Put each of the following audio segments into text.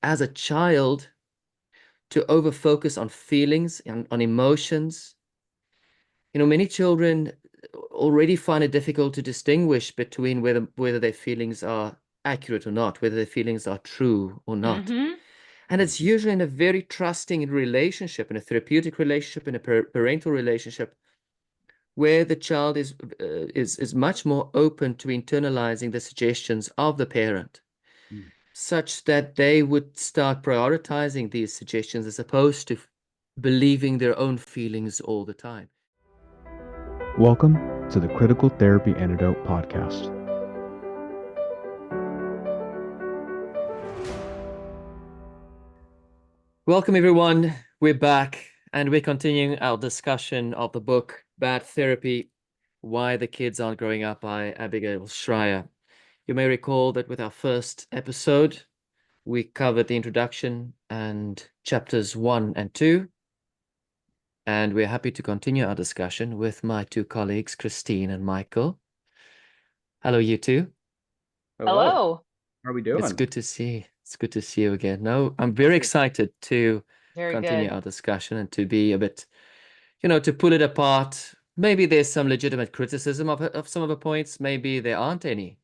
as a child to over-focus on feelings and on emotions. Many children already find it difficult to distinguish between whether their feelings are accurate or not, whether their feelings are true or not. And it's usually in a very trusting relationship, in a therapeutic relationship, in a parental relationship, where the child is much more open to internalizing the suggestions of the parent, such that they would start prioritizing these suggestions as opposed to believing their own feelings all the time. Welcome to the Critical Therapy Antidote podcast. Welcome, everyone. We're back, and we're continuing our discussion of the book, Bad Therapy, Why the Kids Aren't Growing Up by Abigail Shrier. You may recall that with our first episode, we covered the introduction and chapters 1 and 2. And we're happy to continue our discussion with my two colleagues, Christine and Michael. Hello, you two. Hello. How are we doing? It's good to see you again. No, I'm very excited to continue our discussion and to be a bit, to pull it apart. Maybe there's some legitimate criticism of some of the points. Maybe there aren't any.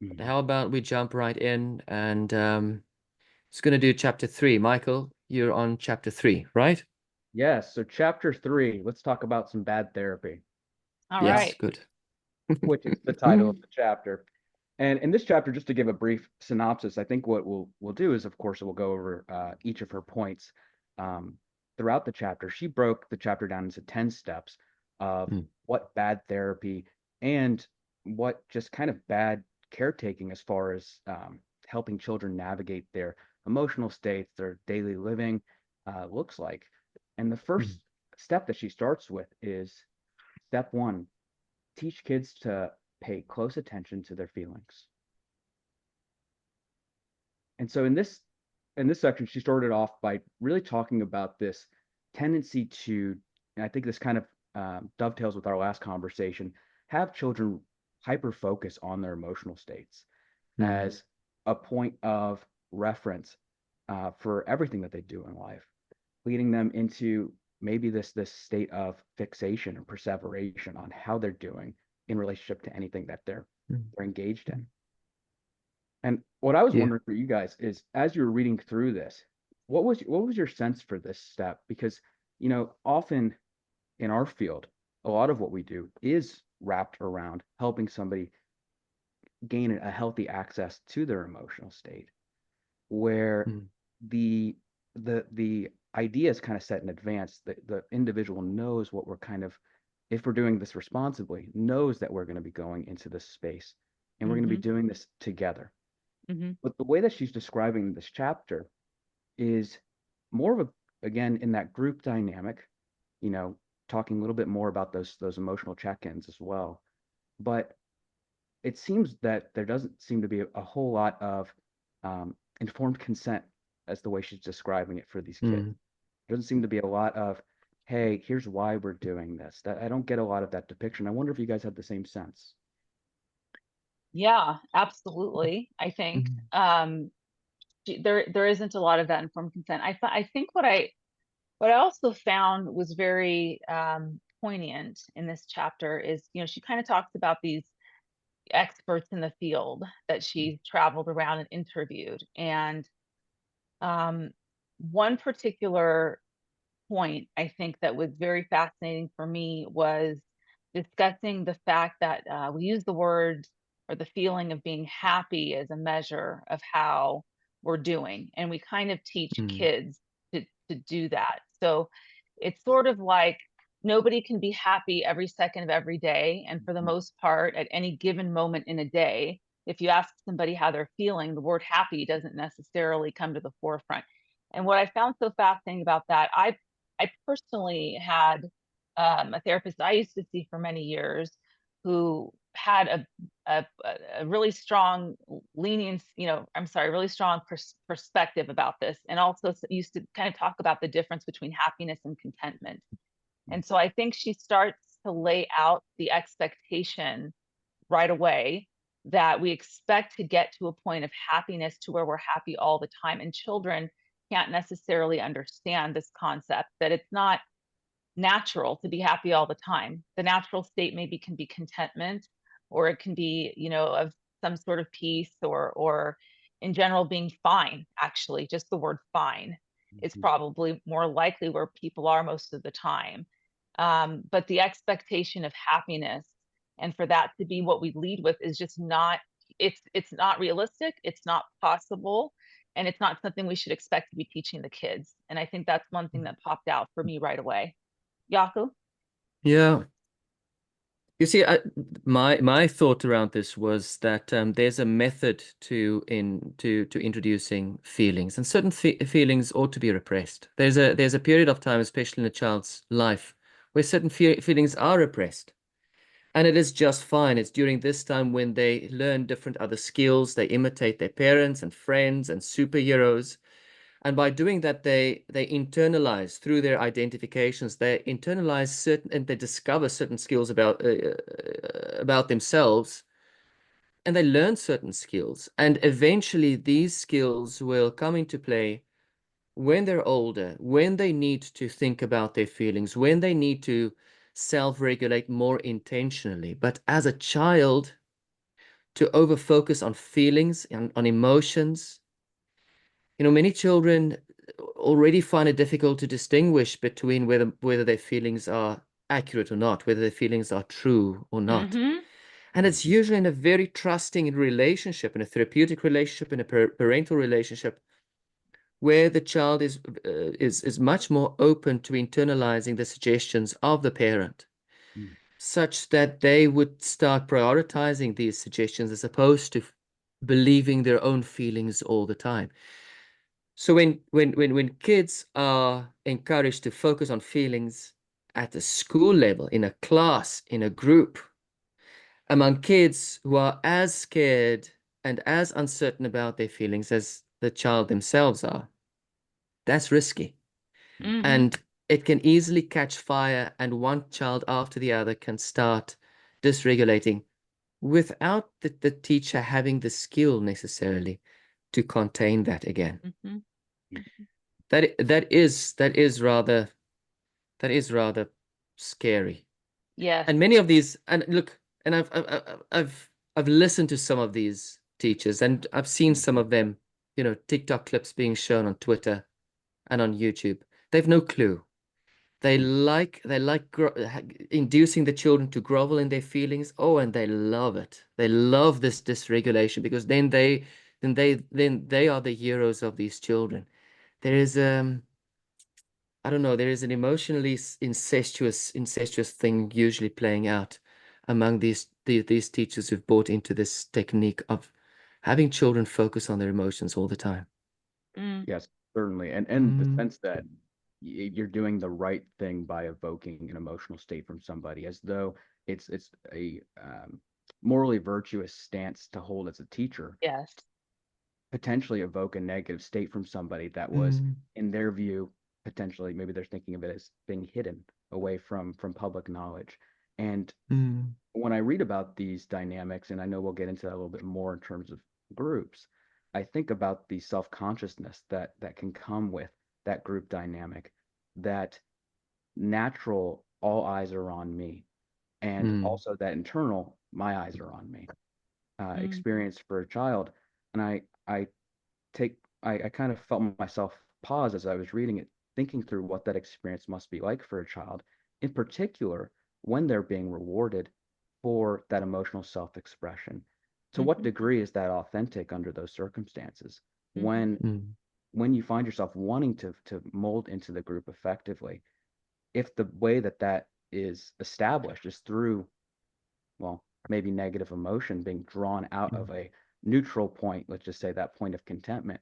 But how about we jump right in and just going to do chapter 3. Michael, you're on chapter 3, right? Yes. So chapter 3, let's talk about some bad therapy. All right. Good. Which is the title of the chapter. And in this chapter, just to give a brief synopsis, I think what we'll do is, of course, we'll go over each of her points throughout the chapter. She broke the chapter down into 10 steps of what bad therapy and what just kind of bad caretaking as far as helping children navigate their emotional states, their daily living looks like. And the first step that she starts with is step 1, teach kids to pay close attention to their feelings. And so in this section, she started off by really talking about this tendency to, and I think this kind of dovetails with our last conversation, have children hyper focus on their emotional states as a point of reference for everything that they do in life, leading them into maybe this state of fixation and perseveration on how they're doing in relationship to anything that they're engaged in. And what I was wondering for you guys is, as you were reading through this, what was your sense for this step? Because, often in our field, a lot of what we do is wrapped around helping somebody gain a healthy access to their emotional state, where the idea is kind of set in advance. The individual knows what we're kind of, if we're doing this responsibly, knows that we're going to be going into this space and we're going to be doing this together. But the way that she's describing this chapter is more of again, in that group dynamic, talking a little bit more about those emotional check-ins as well. But it seems that there doesn't seem to be a whole lot of informed consent as the way she's describing it for these kids. There doesn't seem to be a lot of, hey, here's why we're doing this. That I don't get a lot of that depiction. I wonder if you guys had the same sense. Yeah, absolutely. I think there isn't a lot of that informed consent. I think what I also found was very poignant in this chapter is, she kind of talks about these experts in the field that she's traveled around and interviewed. And one particular point I think that was very fascinating for me was discussing the fact that we use the word or the feeling of being happy as a measure of how we're doing. And we kind of teach kids to do that. So it's sort of like nobody can be happy every second of every day. And for the most part, at any given moment in a day, if you ask somebody how they're feeling, the word happy doesn't necessarily come to the forefront. And what I found so fascinating about that, I personally had a therapist I used to see for many years who had a really strong lenience, really strong perspective about this, and also used to kind of talk about the difference between happiness and contentment. And so I think she starts to lay out the expectation right away that we expect to get to a point of happiness to where we're happy all the time. And children can't necessarily understand this concept that it's not natural to be happy all the time. The natural state maybe can be contentment, or it can be, of some sort of peace, or in general being fine. Actually, just the word fine is Mhm. probably more likely where people are most of the time. But the expectation of happiness, and for that to be what we lead with, is just not, it's not realistic, it's not possible, and it's not something we should expect to be teaching the kids. And I think that's one thing that popped out for me right away. Jaco? Yeah. You see, my thought around this was that there's a method to introducing feelings, and certain feelings ought to be repressed. There's a period of time, especially in a child's life, where certain feelings are repressed, and it is just fine. It's during this time when they learn different other skills. They imitate their parents and friends and superheroes. And by doing that, they internalize through their identifications. They internalize certain, and they discover certain skills about themselves, and they learn certain skills. And eventually, these skills will come into play when they're older, when they need to think about their feelings, when they need to self-regulate more intentionally. But as a child, to over-focus on feelings and on emotions, many children already find it difficult to distinguish between whether their feelings are accurate or not, whether their feelings are true or not. Mm-hmm. And it's Mhm. usually in a very trusting relationship, in a therapeutic relationship, in a parental relationship, where the child is much more open to internalizing the suggestions of the parent, Mhm. such that they would start prioritizing these suggestions as opposed to believing their own feelings all the time. So when kids are encouraged to focus on feelings at the school level, in a class, in a group, among kids who are as scared and as uncertain about their feelings as the child themselves are, that's risky. Mm-hmm. And it can easily catch fire, and one child after the other can start dysregulating without the teacher having the skill necessarily to contain that again. Mm-hmm. That is rather scary. Yes. And many of these, and look, and I've listened to some of these teachers, and I've seen some Mhm. of them, TikTok clips being shown on Twitter and on YouTube. They've no clue. They like inducing the children to grovel in their feelings. Oh, and they love it. They love this dysregulation, because then they are the heroes of these children. There is I don't know, there is an emotionally incestuous thing usually playing out among these teachers who've bought into this technique of having children focus on their emotions all the time. Mm. Yes, certainly. And the Mm, sense that you're doing the right thing by evoking an emotional state from somebody, as though it's a morally virtuous stance to hold as a teacher, Yes. potentially evoke a negative state from somebody that was, mm, in their view, potentially, maybe they're thinking of it as being hidden away from public knowledge. And mm, when I read about these dynamics, and I know we'll get into that a little bit more in terms of groups, I think about the self-consciousness that can come with that group dynamic, that natural all eyes are on me, and mm, also that internal my eyes are on me Mm. experience for a child. And I take I kind of felt myself pause as I was reading it, thinking through what that experience must be like for a child, in particular when they're being rewarded for that emotional self-expression. To what Mm-hmm. degree is that authentic under those circumstances? Mm-hmm. When mm, when you find yourself wanting to mold into the group effectively, if the way that is established is through, well, maybe negative emotion being drawn out mm, of a neutral point, let's just say that point of contentment,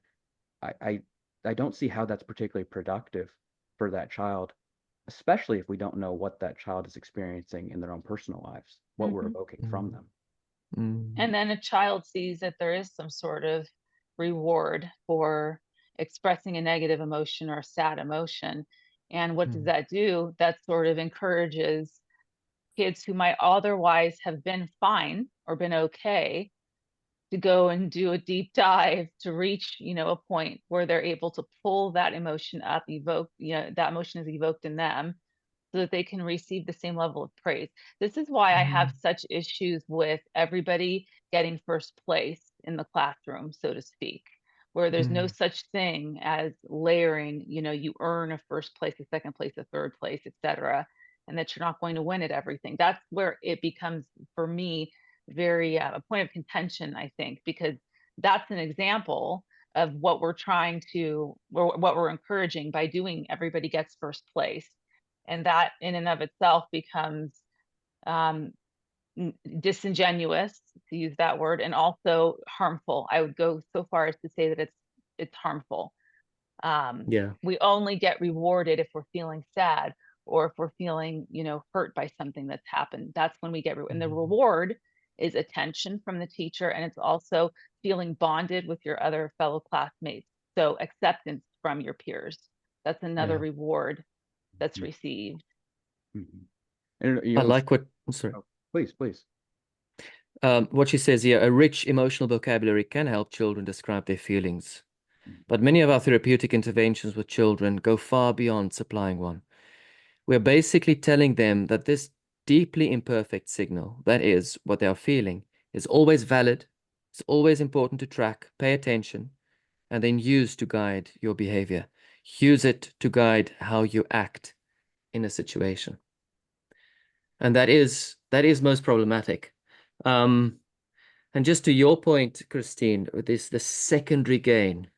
I, I I don't see how that's particularly productive for that child, especially if we don't know what that child is experiencing in their own personal lives, what we're Mm-hmm. evoking from mm, them. mm, And then a child sees that there is some sort of reward for expressing a negative emotion or a sad emotion. And what does mm, that do? That sort of encourages kids who might otherwise have been fine or been okay to go and do a deep dive to reach, a point where they're able to pull that emotion up, evoke, that emotion is evoked in them so that they can receive the same level of praise. This is why I have such issues with everybody getting first place in the classroom, so to speak, where there's no such thing as layering, you earn a first place, a second place, a third place, etc., and that you're not going to win at everything. That's where it becomes, for me, very a point of contention, I think, because that's an example of what we're trying to, or what we're encouraging by doing everybody gets first place. And that in and of itself becomes um, disingenuous, to use that word, and also harmful. I would go so far as to say that it's harmful. Yeah. We only get rewarded if we're feeling sad or if we're feeling, hurt by something that's happened. That's when we get and the reward is attention from the teacher, and it's also feeling bonded with your other fellow classmates. So acceptance from your peers. That's another Yeah. reward that's received. Mhm. And you I almost, like what, I'm sorry. oh, please, please. What she says here, a rich emotional vocabulary can help children describe their feelings. But many of our therapeutic interventions with children go far beyond supplying one. We're basically telling them that this deeply imperfect signal, that is, what they are feeling, is always valid, it's always important to track, pay attention, and then use to guide your behavior. Use it to guide how you act in a situation. And that is most problematic. And just to your point, Christine, with this the secondary gain,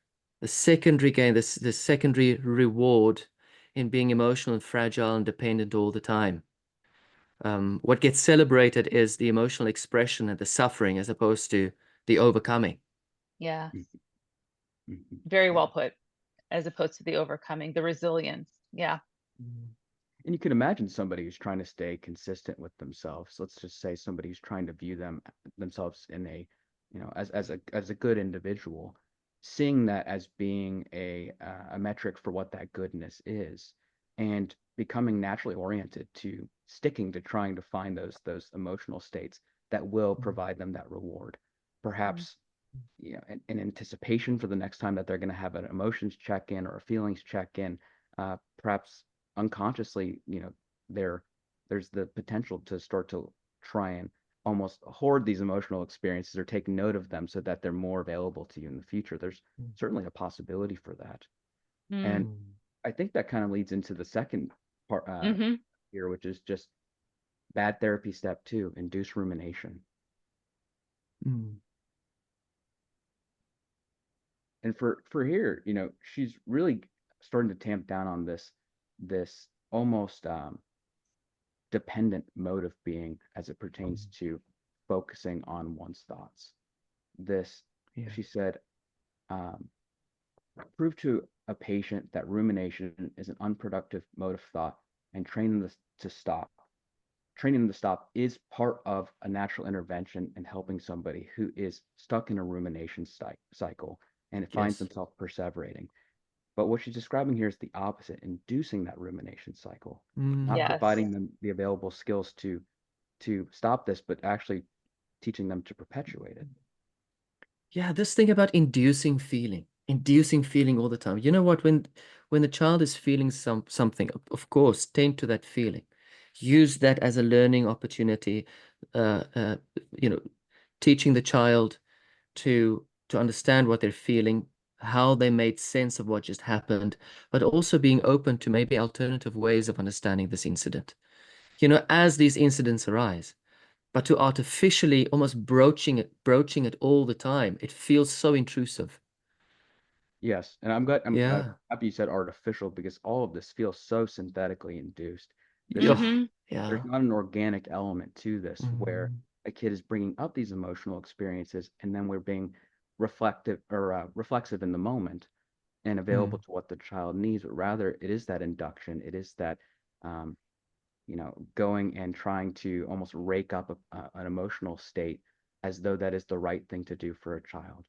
the secondary reward in being emotional and fragile and dependent all the time. What gets celebrated is the emotional expression and the suffering as opposed to the overcoming. Yeah, Mhm. Mhm. very Yeah. well put, as opposed to the overcoming, the resilience. Yeah. And you can imagine somebody who's trying to stay consistent with themselves. Let's just say somebody who's trying to view themselves in a, as a good individual, seeing that as being a metric for what that goodness is, and becoming naturally oriented to sticking to trying to find those emotional states that will provide them that reward. Mm. Perhaps, in anticipation for the next time that they're going to have an emotions check-in or a feelings check-in, perhaps unconsciously, there's the potential to start to try and almost hoard these emotional experiences or take note of them so that they're more available to you in the future. There's certainly a possibility for that. And Mm. I think that kind of leads into the second part Mm-hmm. here, which is just bad therapy step two, induce rumination. Mm. And for here, she's really starting to tamp down on this almost dependent mode of being as it pertains to focusing on one's thoughts. This, Yeah. she said, um, prove to a patient that rumination is an unproductive mode of thought and train them to stop. Training them to stop is part of a natural intervention in helping somebody who is stuck in a rumination cycle and it finds Yes. themselves perseverating. But what she's describing here is the opposite, inducing that rumination cycle, not Mm. Yes. providing them the available skills to stop this, but actually teaching them to perpetuate it. Yeah, this thing about inducing feeling all the time. You know what? When the child is feeling something, of course, tend to that feeling. Use that as a learning opportunity. Uh, uh, you know, teaching the child to understand what they're feeling, how they made sense of what just happened, but also being open to maybe alternative ways of understanding this incident. As these incidents arise. But to artificially almost broaching it all the time, it feels so intrusive. Yes, and I'm glad I'm Yeah. happy you said artificial because all of this feels so synthetically induced. This is Yeah. Mm-hmm. there's Yeah. not an organic element to this where Mm. a kid is bringing up these emotional experiences and then we're being reflective or reflexive in the moment and available Mm. to what the child needs, but rather it is that induction, it is that going and trying to almost rake up an emotional state as though that is the right thing to do for a child.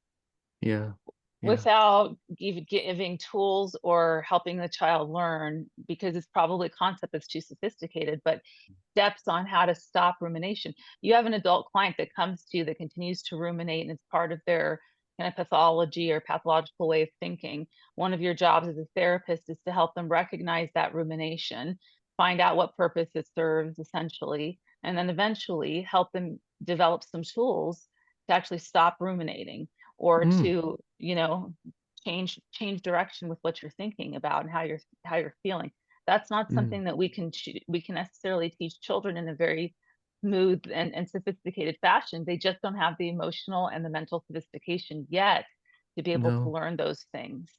Yeah. Yeah. without giving tools or helping the child learn, because it's probably a concept that's too sophisticated, but steps on how to stop rumination. You have an adult client that comes to you that continues to ruminate, and it's part of their kind of pathology or pathological way of thinking. One of your jobs as a therapist is to help them recognize that rumination, find out what purpose it serves essentially, and then eventually help them develop some tools to actually stop ruminating, or Mm, to, change direction with what you're thinking about and how you're feeling. That's not mm. something that we can necessarily teach children in a very smooth and sophisticated fashion. They just don't have the emotional and the mental sophistication yet to be able to No, learn those things.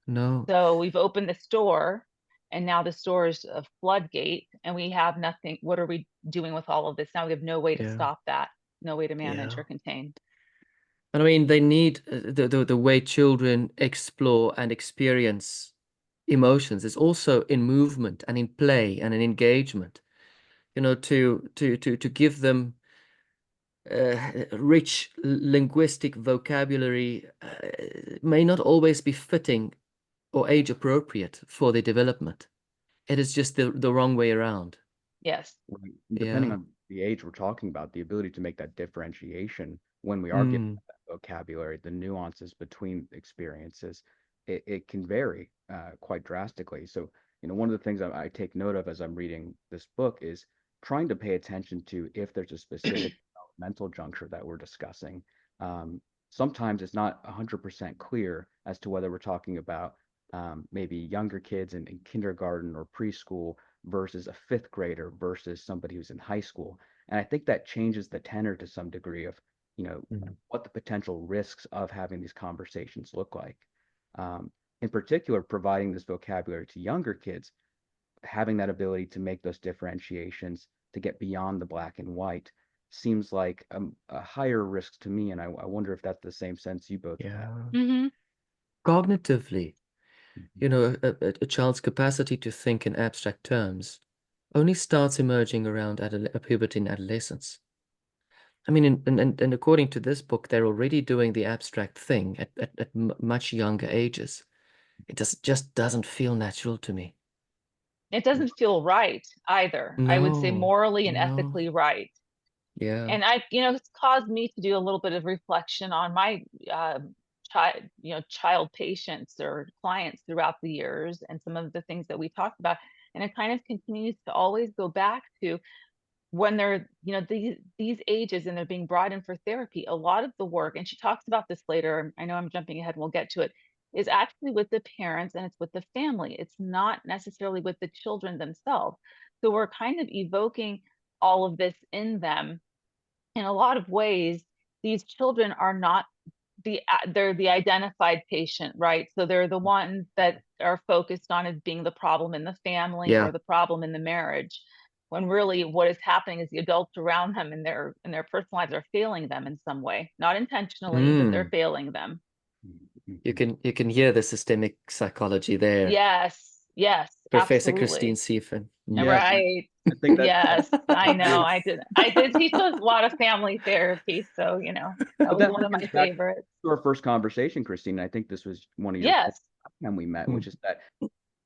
no. So we've opened this door, and now this door is a floodgate, and we have nothing. What are we doing with all of this? Now we have no way to Yeah, stop that, no way to manage yeah. or contain. And I mean, they need the way children explore and experience emotions is also in movement and in play and in engagement. To give them rich linguistic vocabulary may not always be fitting or age appropriate for their development. It is just the wrong way around. Yes. Right. And depending Yeah. on the age we're talking about, the ability to make that differentiation when we are given Mm, that vocabulary, the nuances between experiences, it can vary quite drastically. So, one of the things I take note of as I'm reading this book is trying to pay attention to if there's a specific mental juncture that we're discussing. Um, Sometimes it's not 100% clear as to whether we're talking about maybe younger kids in kindergarten or preschool versus a fifth grader versus somebody who's in high school. And I think that changes the tenor to some degree of, mm. what the potential risks of having these conversations look like. In particular, providing this vocabulary to younger kids, having that ability to make those differentiations, to get beyond the black and white, seems like a higher risk to me. And I wonder if that's the same sense you both have had. Yeah. Hmm. Cognitively, Mhm. a child's capacity to think in abstract terms only starts emerging around puberty and adolescence. I mean, and according to this book, they're already doing the abstract thing at much younger ages. It just doesn't feel natural to me. It doesn't feel right either. I would say No, morally and no, ethically right. yeah. And it's caused me to do a little bit of reflection on my child patients or clients throughout the years, and some of the things that we talked about. And it kind of continues to always go back to when they're, these ages and they're being brought in for therapy. A lot of the work, and she talks about this later, I know I'm jumping ahead and we'll get to it, is actually with the parents and it's with the family. It's not necessarily with the children themselves. So we're kind of evoking all of this in them. In a lot of ways, these children are not they're the identified patient, right? So they're the ones that are focused on as being the problem in the family or Yeah. the problem in the marriage, when really what is happening is the adults around them in their personal lives are failing them in some way, not intentionally, but they're Mm. failing them. You Mhm. can hear the systemic psychology there. Yes, yes, Professor Christine absolutely. Siefen. Mm. Yes, Right. I think Yes, I know. that's I did teach a lot of family therapy, so that but was that one of my harkens back favorites. to our first conversation, Christine. I think this was one of your points Yes, when we met, Mm. which is that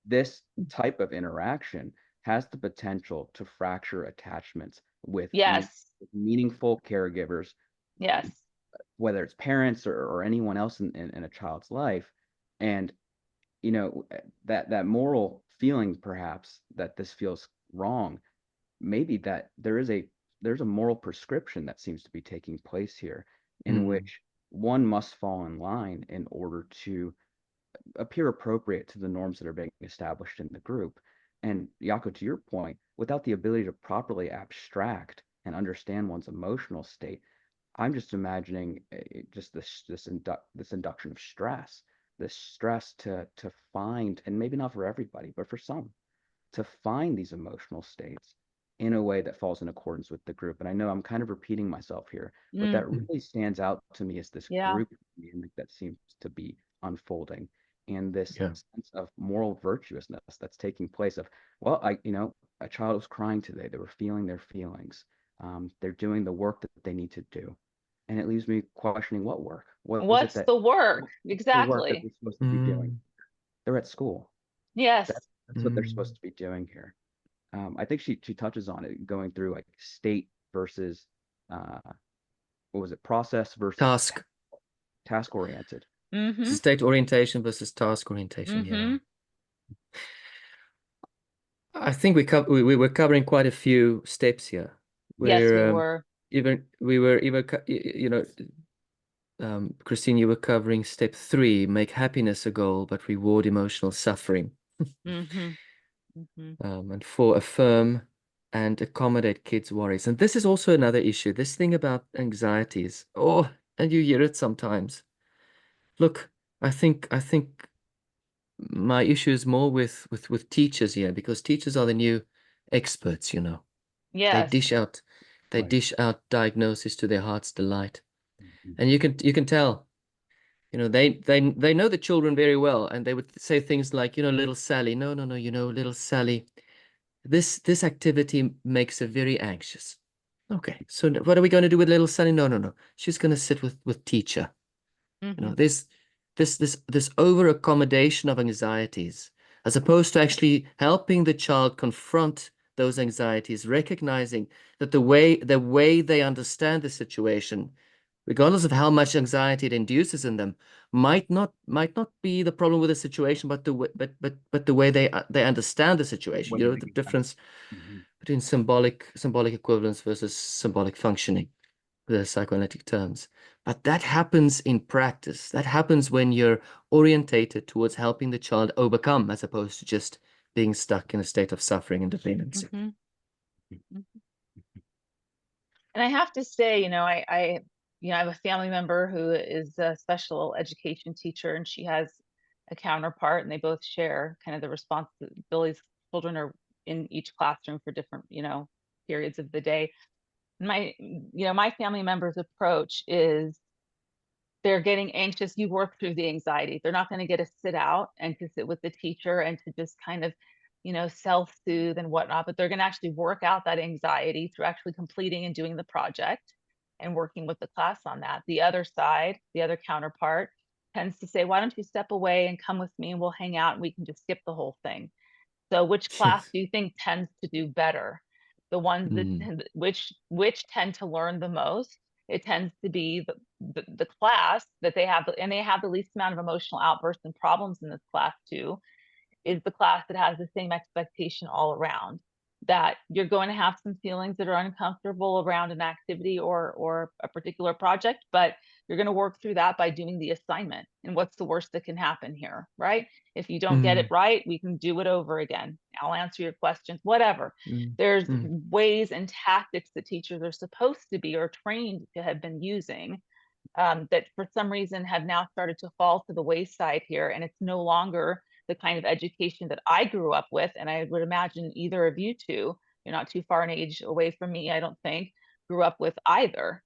this type of interaction has the potential to fracture attachments with yes, meaningful caregivers, yes. whether it's parents or anyone else in a child's life. And that moral feeling perhaps that this feels wrong, maybe that there's a moral prescription that seems to be taking place here, in Mm. which one must fall in line in order to appear appropriate to the norms that are being established in the group. And Jaco, to your point, without the ability to properly abstract and understand one's emotional state, I'm just imagining just this induction of stress, this stress to find, and maybe not for everybody, but for some, to find these emotional states in a way that falls in accordance with the group. And I know I'm kind of repeating myself here, but Mm, that Mm. really stands out to me as this yeah. group dynamic that seems to be unfolding, and this Yeah. sense of moral virtuousness that's taking place of, well, a child was crying today. They were feeling their feelings. They're doing the work that they need to do. And it leaves me questioning what work. What was it What's that the work? what's the work that Exactly. they're supposed to be doing? Mm, They're at school. Yes. That's what they're supposed mm. to be doing here. I think she touches on it, going through like state versus uh, what was it, process versus Task. task oriented. Mm-hmm. State orientation versus task orientation. Yeah. Mm-hmm. I think we were covering quite a few steps here. Yes, we Where were. we were even Christine, you were covering step 3, make happiness a goal, but reward emotional suffering. Mm-hmm. Mm-hmm. And 4, affirm and accommodate kids' worries. And this is also another issue. This thing about anxieties. Oh, and you hear it sometimes. Look, I think my issue is more with teachers here, because teachers are the new experts, you know. They Yes. dish out they Right. dish out diagnoses to their heart's delight. Mhm. And you can tell, they know the children very well, and they would say things like, little Sally, no, no, no, little Sally, this activity makes her very anxious. Okay, so what are we going to do with little Sally? No, no, no. She's going to sit with teacher. Mm-hmm. There's this over accommodation of anxieties, as opposed to actually helping the child confront those anxieties, recognizing that the way they understand the situation, regardless of how much anxiety it induces in them, might not be the problem with the situation, but the way they understand the situation. When they The think about difference it. Mhm. between symbolic equivalence versus symbolic functioning, the psychoanalytic terms. But that happens in practice. That happens when you're orientated towards helping the child overcome, as opposed to just being stuck in a state of suffering and dependency. Mm-hmm. And I have to say, I have a family member who is a special education teacher, and she has a counterpart, and they both share kind of the responsibilities. Children are in each classroom for different, periods of the day. My family member's approach is they're getting anxious. You work through the anxiety. They're not going to get to sit out and to sit with the teacher and to just kind of, self-soothe and whatnot, but they're going to actually work out that anxiety through actually completing and doing the project and working with the class on that. The other side, the other counterpart, tends to say, why don't you step away and come with me and we'll hang out and we can just skip the whole thing. So which class Yes. do you think tends to do better? The ones that Mm, which tend to learn the most? It tends to be the class that they have, and they have the least amount of emotional outbursts and problems in this class too, is the class that has the same expectation all around, that you're going to have some feelings that are uncomfortable around an activity or a particular project, but you're going to work through that by doing the assignment. And what's the worst that can happen here, right? If you don't get it mm, right, we can do it over again. I'll answer your questions, whatever. mm, There's mm, ways and tactics that teachers are supposed to be or trained to have been using, that for some reason have now started to fall to the wayside here. And it's no longer the kind of education that I grew up with. And I would imagine either of you two, you're not too far in age away from me, I don't think, grew up with either.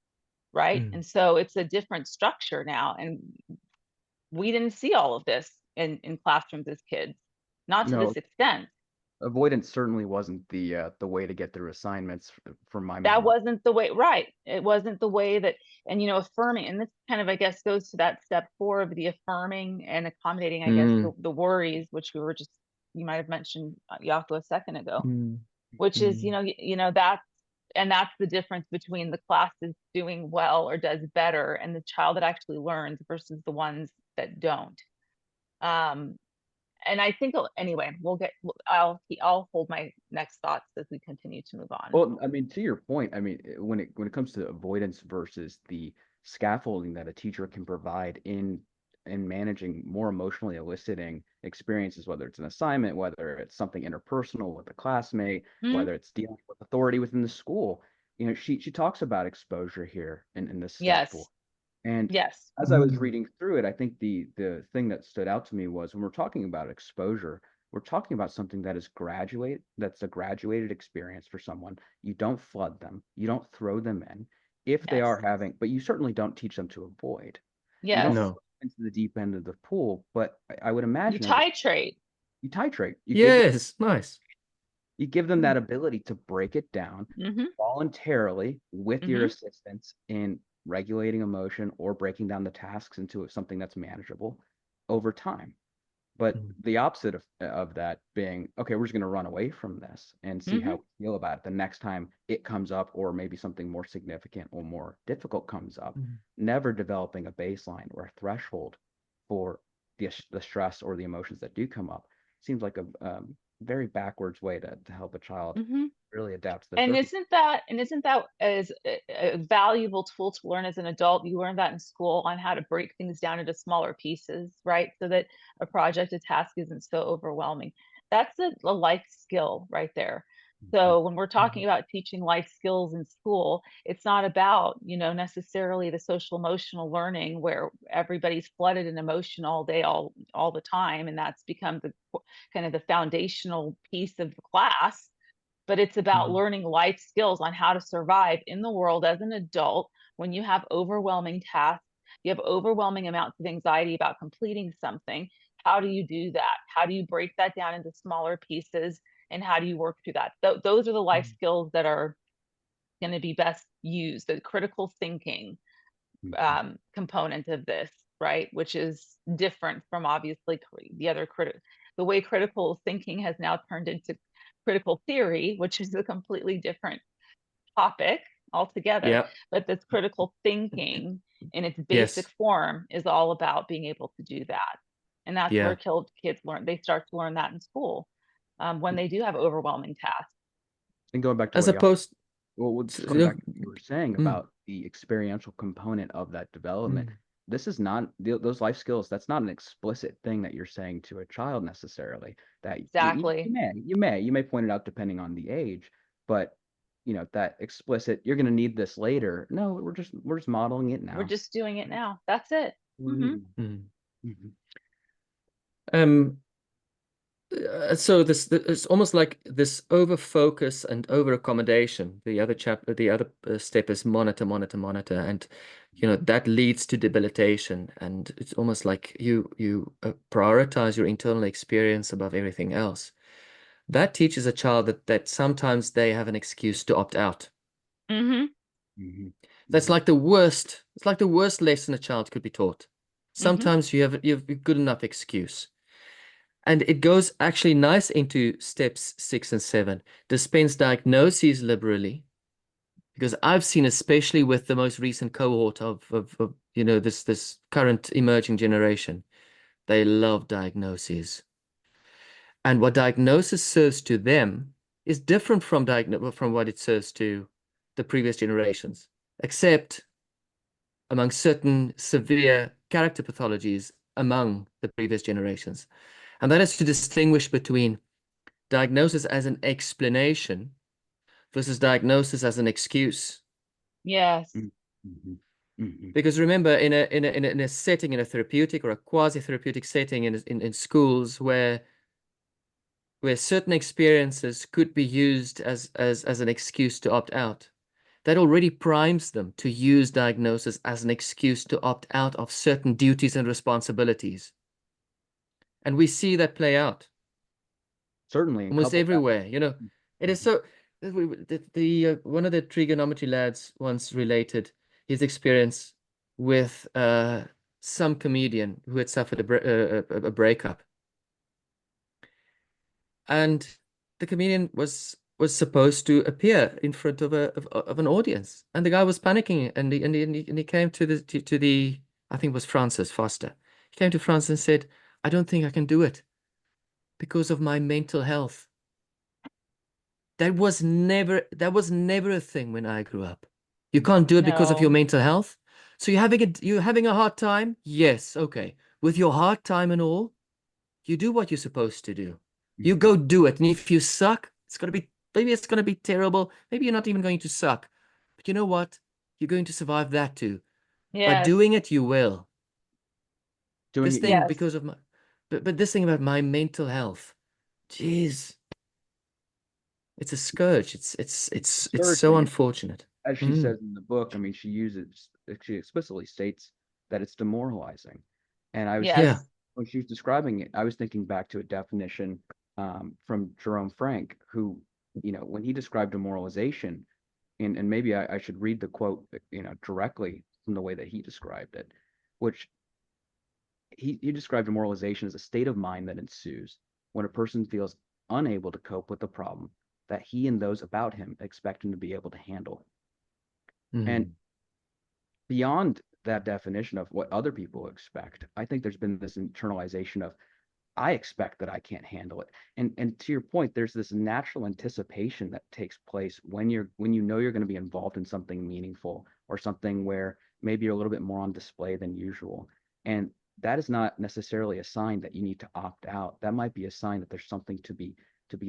Right. mm. And so it's a different structure now. And we didn't see all of this in classrooms as kids, not to No, this extent. avoidance certainly wasn't the way to get through assignments for my That memory. wasn't the way, right? It wasn't the way that, and affirming, and this kind of, I guess, goes to that step 4 of the affirming and accommodating, I guess, Mm, the worries, which you might have mentioned, Jaco, a second ago, mm, which is, mm, that's the difference between the class that's doing well or does better and the child that actually learns versus the ones that don't. Um, and I think, anyway, I'll hold my next thoughts as we continue to move on. Well, I mean, to your point, I mean, when it comes to avoidance versus the scaffolding that a teacher can provide in managing more emotionally eliciting experiences, whether it's an assignment, whether it's something interpersonal with a classmate, Mhm. whether it's dealing with authority within the school, she talks about exposure here in this step 4. Yes. And Yes. as I was mm, reading through it, I think the thing that stood out to me was when we're talking about exposure, we're talking about something that's a graduated experience for someone. You don't flood them, you don't throw them in. If they Yes. are having, but you certainly don't teach them to avoid. You don't Yes. no. throw them into the deep end of the pool, but I would You imagine as a titrate. you titrate, Yes, nice. you give them that ability to break it down Mm-hmm. voluntarily with your Mm-hmm. assistance in regulating emotion or breaking down the tasks into something that's manageable over time. But Mm. the opposite of that being, okay, we're just going to run away from this and see how Mm-hmm. we feel about it the next time it comes up, or maybe something more significant or more difficult comes up, Mm. never developing a baseline or a threshold for the stress or the emotions that do come up. Seems like a very backwards way to help a child Mm-hmm. really adapt to the And circumstances. isn't that as a valuable tool to learn as an adult? You learn that in school on how to break things down into smaller pieces, right? So that a project, a task isn't so overwhelming. That's a life skill right there. So when we're talking about teaching life skills in school, it's not about, necessarily the social emotional learning where everybody's flooded in emotion all day, all the time, and that's become the kind of the foundational piece of the class, but it's about Mm. learning life skills on how to survive in the world as an adult when you have overwhelming tasks, you have overwhelming amounts of anxiety about completing something. How do you do that? How do you break that down into smaller pieces? And how do you work through that? Those are the life Mm. skills that are going to be best used, the critical thinking component of this, right? Which is different from obviously the way critical thinking has now turned into critical theory, which is a completely different topic altogether. Yeah. But this critical thinking in its basic Yes. form is all about being able to do that. And that's where Yeah. kids learn, they start to learn that in school when they do have overwhelming tasks. And going back to As what y'all, opposed well, to, just going back to what you were saying mm, about the experiential component of that development, mm, this is not those life skills. That's not an explicit thing that you're saying to a child necessarily. That Exactly. you may point it out depending on the age, but that explicit, you're going to need this later. No, we're just modeling it We're now. just doing it now. That's it. Hmm. mm. Mhm. Um, so it's almost like this over focus and over accommodation. The other step is monitor, monitor, monitor, and that leads to debilitation. And it's almost like you prioritize your internal experience above everything else. That teaches a child that sometimes they have an excuse to opt out. Hmm. Mhm. That's Mhm. like the worst. It's like the worst lesson a child could be taught. Hmm. Sometimes you have a good enough excuse. And it goes actually nice into steps 6 and 7. Dispense diagnoses liberally, because I've seen, especially with the most recent cohort of this current emerging generation, they love diagnoses. And what diagnosis serves to them is different from what it serves to the previous generations, except among certain severe character pathologies among the previous generations. And that is to distinguish between diagnosis as an explanation versus diagnosis as an excuse. Yes. Mhm. Mhm. Mhm. Because remember, in a setting, in a therapeutic or a quasi-therapeutic setting in schools where certain experiences could be used as an excuse to opt out, that already primes them to use diagnosis as an excuse to opt out of certain duties and responsibilities. And we see that play out Certainly, and almost couple that. everywhere. It is Mhm. so. The one of the trigonometry lads once related his experience with some comedian who had suffered a breakup, and the comedian was supposed to appear in front of an audience, and the guy was panicking, and he came to the I think it was Francis Foster. He came to Francis and said, "I don't think I can do it because of my mental health." That was never a thing when I grew up. You can't do it because of your No. mental health. So you're having a hard time? Yes, okay. With your hard time and all, you do what you're supposed to do. You Mhm. go do it. And if you suck, maybe it's gonna be terrible. Maybe you're not even going to suck. But you know what? You're going to survive that too. By Yes. doing it, you will. Doing This it, you thing Yes. because of my but this thing about my mental health, jeez, it's a scourge. It's so scourging, and unfortunate. as she Mm. says in the book, I mean, she explicitly states that it's demoralizing. And I was thinking, Yeah. Yes. when she was describing it, I was thinking back to a definition from Jerome Frank, who, when he described demoralization, and maybe I should read the quote, directly from the way that he described it, which he described demoralization as a state of mind that ensues when a person feels unable to cope with the problem that he and those about him expect him to be able to handle. And beyond that definition of what other people expect, I think there's been this internalization of I expect that I can't handle it. And to your point, there's this natural anticipation that takes place when you know you're going to be involved in something meaningful or something where maybe you're a little bit more on display than usual. And that is not necessarily a sign that you need to opt out. That might be a sign that there's something to be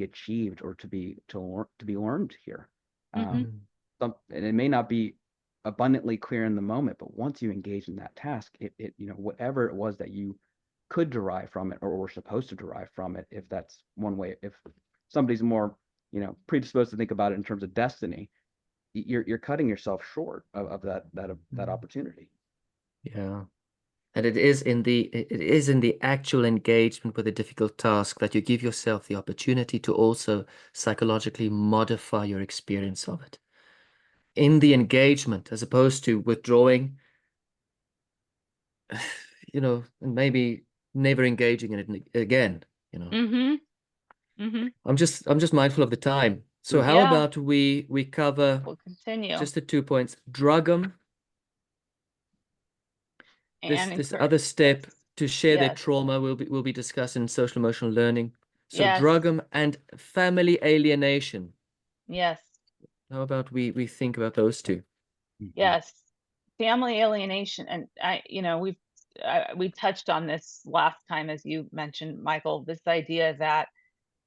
achieved or to be learned here. Mhm. And it may not be abundantly clear in the moment, but once you engage in that task, it whatever it was that you could derive from it or were supposed to derive from it, if that's one way, if somebody's more predisposed to think about it in terms of destiny, you're cutting yourself short of that opportunity. Yeah. And it is in the actual engagement with a difficult task that you give yourself the opportunity to also psychologically modify your experience of it. In the engagement, as opposed to withdrawing, and maybe never engaging in it again. Mhm. Mhm. I'm just mindful of the time. So how Yeah, about we cover we'll continue. just the 2 points? Drug them. And This encourage. other Yes. step to share their Yes. trauma will be discussed in social emotional learning. So Yes. drug them and family alienation. Yes. How about we think about those two? Yes. Family alienation. And we touched on this last time, as you mentioned, Michael, this idea that,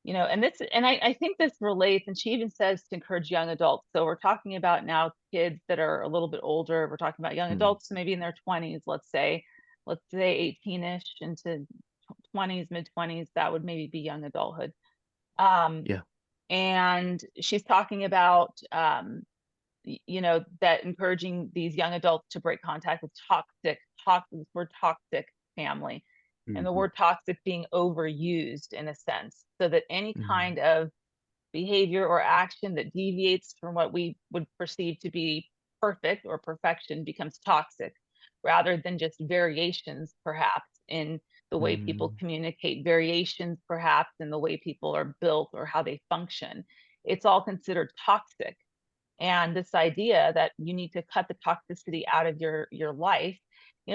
I think this relates, and she even says to encourage young adults. So we're talking about now kids that are a little bit older. We're talking about young adults, maybe in their 20s, let's say 18-ish into 20s, mid 20s, that would maybe be young adulthood. Yeah. And she's talking about, that encouraging these young adults to break contact with this word toxic family, and the word toxic being overused in a sense, so that any kind of behavior or action that deviates from what we would perceive to be perfect or perfection becomes toxic, rather than just variations, perhaps, in the way people communicate, variations, perhaps, in the way people are built or how they function. It's all considered toxic. And this idea that you need to cut the toxicity out of your life.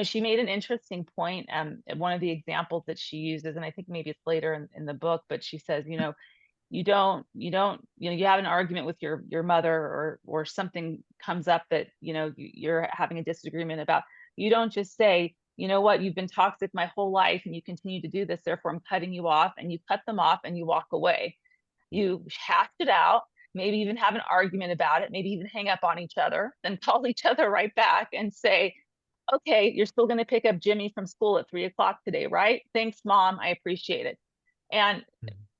She made an interesting point. One of the examples that she uses, and I think maybe it's later in the book, but she says, you have an argument with your mother, or something comes up that you're having a disagreement about. You don't just say, you know what, you've been toxic my whole life and you continue to do this, therefore I'm cutting you off, and you cut them off and you walk away. You hash it out, maybe even have an argument about it, maybe even hang up on each other, then call each other right back and say, okay, you're still going to pick up Jimmy from school at 3 o'clock today, right? Thanks, Mom, I appreciate it. And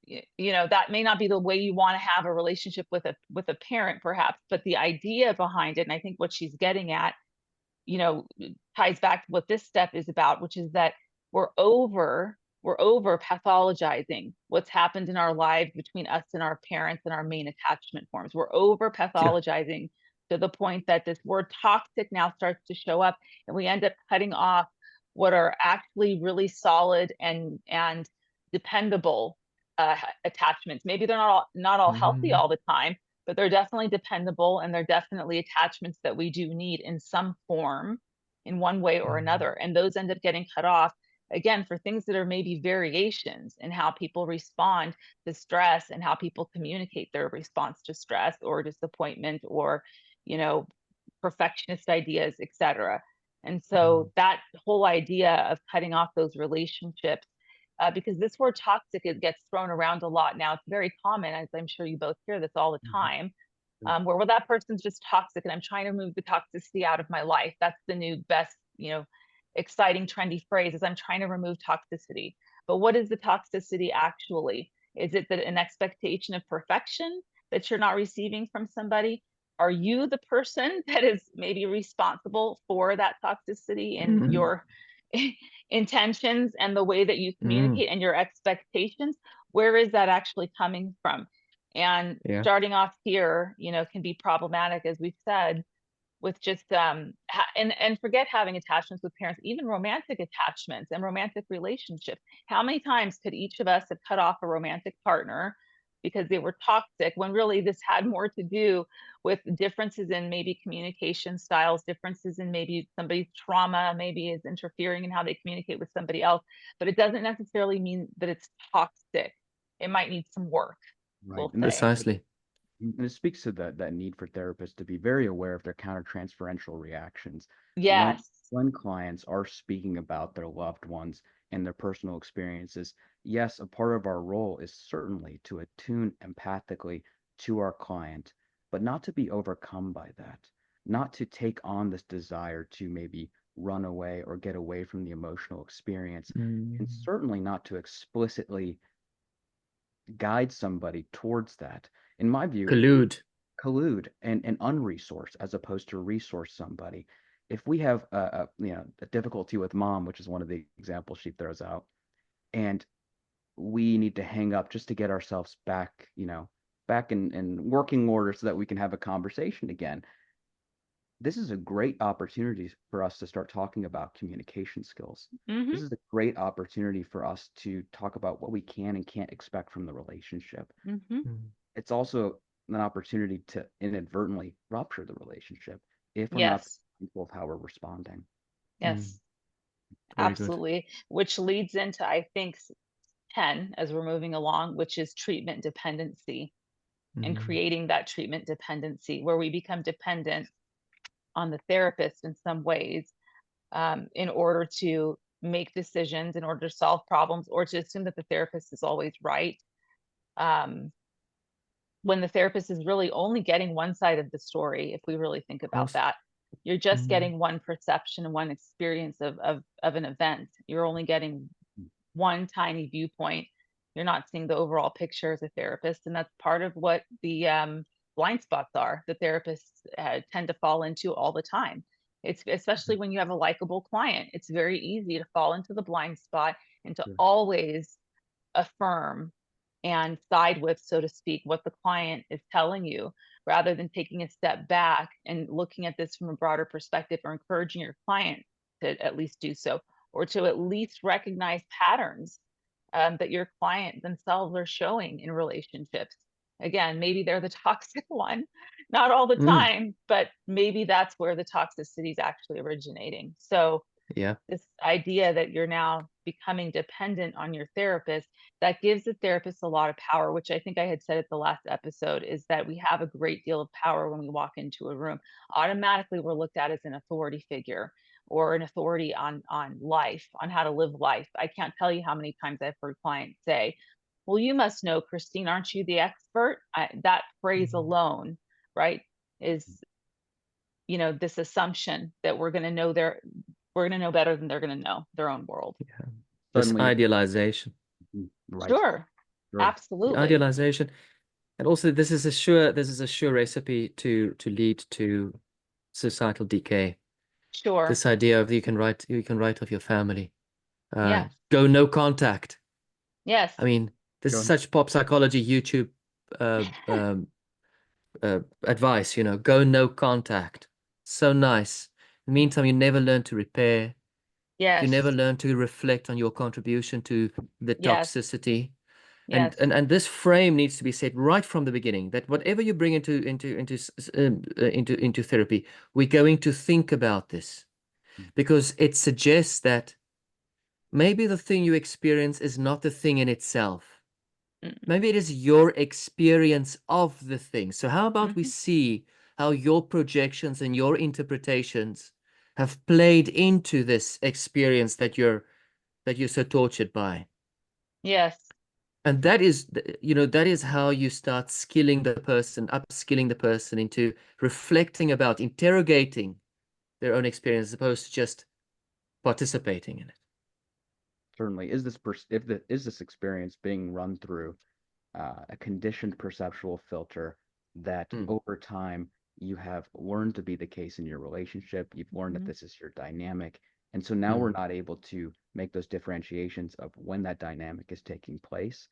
that may not be the way you want to have a relationship with a parent, perhaps, but the idea behind it, and I think what she's getting at, ties back to what this step is about, which is that we're over pathologizing what's happened in our lives between us and our parents and our main attachment forms. We're over Yeah. pathologizing to the point that this word toxic now starts to show up, and we end up cutting off what are actually really solid and dependable attachments. Maybe they're not all healthy all the time, but they're definitely dependable, and they're definitely attachments that we do need in some form, in one way or another. And those end up getting cut off, again, for things that are maybe variations in how people respond to stress and how people communicate their response to stress or disappointment, or perfectionist ideas, etc. And so that whole idea of cutting off those relationships, because this word toxic, it gets thrown around a lot now. It's very common, as I'm sure you both hear this all the time, where, well, that person's just toxic and I'm trying to remove the toxicity out of my life. That's the new best, exciting, trendy phrase, is I'm trying to remove toxicity. But what is the toxicity actually? Is it that an expectation of perfection that you're not receiving from somebody? Are you the person that is maybe responsible for that toxicity in your intentions and the way that you communicate and your expectations? Where is that actually coming from? And Yeah. starting off here, can be problematic, as we've said, with just and forget having attachments with parents, even romantic attachments and romantic relationships. How many times could each of us have cut off a romantic partner because they were toxic, when really this had more to do with differences in maybe communication styles, differences in maybe somebody's trauma maybe is interfering in how they communicate with somebody else, but it doesn't necessarily mean that it's toxic. It might need some work, Right. we'll And say. Precisely. it speaks to that need for therapists to be very aware of their countertransferential reactions when Yes. when clients are speaking about their loved ones and their personal experiences. Yes, a part of our role is certainly to attune empathically to our client, but not to be overcome by that, not to take on this desire to maybe run away or get away from the emotional experience, and Mm. certainly not to explicitly guide somebody towards that. In my view, Collude. collude and unresource as opposed to resource somebody. If we have a difficulty with mom, which is one of the examples she throws out, and we need to hang up just to get ourselves back, back in working order so that we can have a conversation again. This is a great opportunity for us to start talking about communication skills. Mm-hmm. This is a great opportunity for us to talk about what we can and can't expect from the relationship. Mm-hmm. Mm. It's also an opportunity to inadvertently rupture the relationship if we're not Yes. mindful of how we're responding. Mm. Yes. Very good. Absolutely. Which leads into, I think, 10 as we're moving along, which is treatment dependency, and Mm. creating that treatment dependency where we become dependent on the therapist in some ways, in order to make decisions, in order to solve problems, or to assume that the therapist is always right. Um, when the therapist is really only getting one side of the story, if we really think Of about course. that, you're just Mm. getting one perception and one experience of an event. You're only getting one tiny viewpoint. You're not seeing the overall picture as a therapist. And that's part of what the blind spots are that therapists tend to fall into all the time. It's especially when you have a likable client, it's very easy to fall into the blind spot and to Sure. always affirm and side with, so to speak, what the client is telling you, rather than taking a step back and looking at this from a broader perspective, or encouraging your client to at least do so, or to at least recognize patterns that your client themselves are showing in relationships. Again, maybe they're the toxic one, not all the Mm. time, but maybe that's where the toxicity is actually originating. So Yeah. this idea that you're now becoming dependent on your therapist, that gives the therapist a lot of power, which I think I had said at the last episode, is that we have a great deal of power when we walk into a room. Automatically, we're looked at as an authority figure, or an authority on life, on how to live life. I can't tell you how many times I've heard clients say, well, you must know, Christine, aren't you the expert? That phrase Mm. alone, right, is, this assumption that we're going to know better than they're going to know their own world. Yeah. This Suddenly, idealization. right, Sure. sure, The Absolutely. idealization. And also this is a sure recipe to lead to societal decay. Sure. This idea of you can write off your family. Yes. Go no contact. Yes. I mean, this is go, such pop psychology YouTube uh, advice, go no contact. So nice. In the meantime, you never learn to repair. You never Yes. learn to reflect on your contribution to the Yes. toxicity. And Yes. and and this frame needs to be set right from the beginning that whatever you bring into therapy, we're going to think about this because it suggests that maybe the thing you experience is not the thing in itself. Mm. Maybe it is your experience of the thing. So how about we Mhm. see how your projections and your interpretations have played into this experience that you're so tortured by. Yes. And that is, that is how you start skilling the person, upskilling the person into reflecting about, interrogating their own experience as opposed to just participating in it. certainly is this is this experience being run through a conditioned perceptual filter that Mm, over time you have learned to be the case in your relationship. You've learned that Mhm. this is your dynamic. And so now we're mm, not able to make those differentiations of when that dynamic is taking place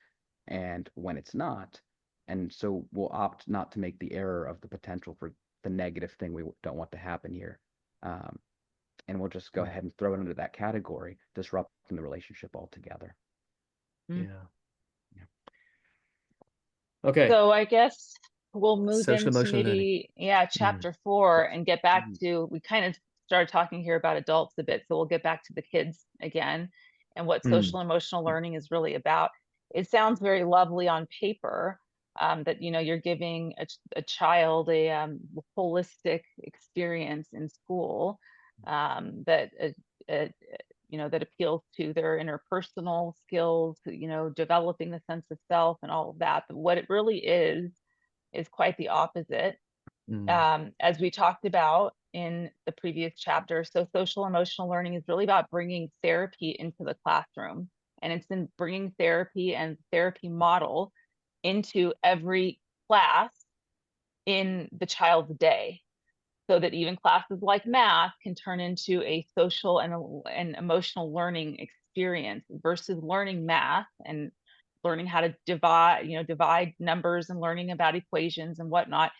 and when it's not. And so we'll opt not to make the error of the potential for the negative thing we don't want to happen here. And we'll just go ahead and throw it into that category, disrupting the relationship altogether. Yeah. Yeah. Okay. So I guess we'll move Social into emotional learning. maybe, chapter 4 and get back to, we kind of started talking here about adults a bit, so we'll get back to the kids again and what social emotional learning is really about. It sounds very lovely on paper, that, you're giving a child a holistic experience in school, that that appeals to their interpersonal skills, developing the sense of self and all of that. But what it really is quite the opposite. As we talked about in the previous chapter, so social emotional learning is really about bringing therapy into the classroom. And it's in bringing therapy and therapy model into every class in the child's day, so that even classes like math can turn into a social and emotional learning experience, versus learning math and learning how to divide numbers and learning about equations and whatnot.